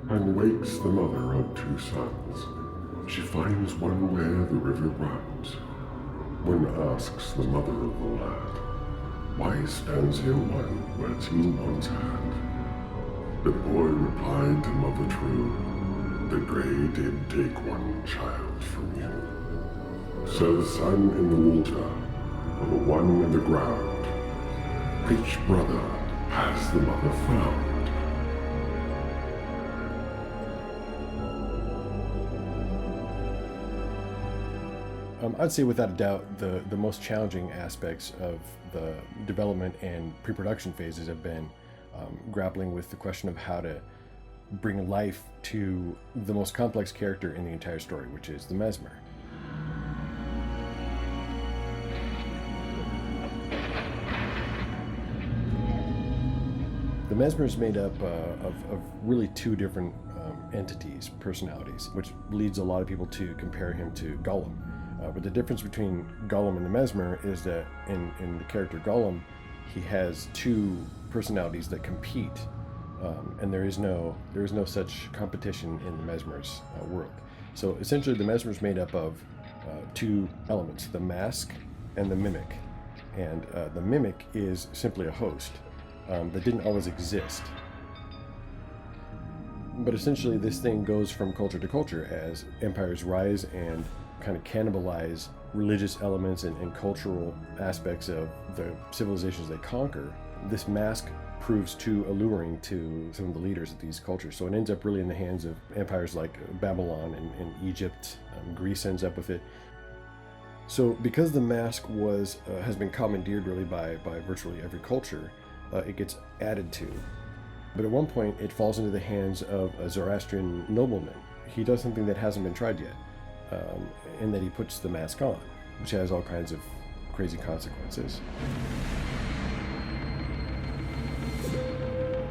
and wakes the mother of two sons. She finds one where the river runs. One asks the mother of the lad, why stands here one where two once had? The boy replied to mother true, the grey did take one child from you. So the son in the water, or the one in the ground, which brother has the mother found? I'd say without a doubt the most challenging aspects of the development and pre-production phases have been grappling with the question of how to bring life to the most complex character in the entire story, which is the Mesmer. The Mesmer is made up of really two different entities, personalities, which leads a lot of people to compare him to Gollum. But the difference between Gollum and the Mesmer is that in the character Gollum, he has two personalities that compete, and there is no such competition in the Mesmer's world. So essentially, the Mesmer is made up of two elements: the mask and the mimic. And the mimic is simply a host that didn't always exist. But essentially, this thing goes from culture to culture as empires rise and kind of cannibalize religious elements and cultural aspects of the civilizations they conquer. This mask proves too alluring to some of the leaders of these cultures. So it ends up really in the hands of empires like Babylon and Egypt. Greece ends up with it. So because the mask has been commandeered really by virtually every culture, it gets added to. But at one point, it falls into the hands of a Zoroastrian nobleman. He does something that hasn't been tried yet, in that he puts the mask on, which has all kinds of crazy consequences.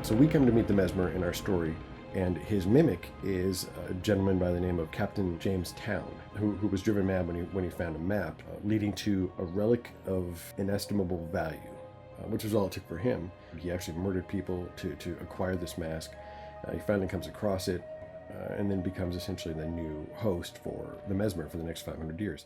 So we come to meet the Mesmer in our story, and his mimic is a gentleman by the name of Captain James Town, who was driven mad when he found a map leading to a relic of inestimable value, which was all it took for him. He actually murdered people to acquire this mask. He finally comes across it, and then becomes essentially the new host for the Mesmer for the next 500 years.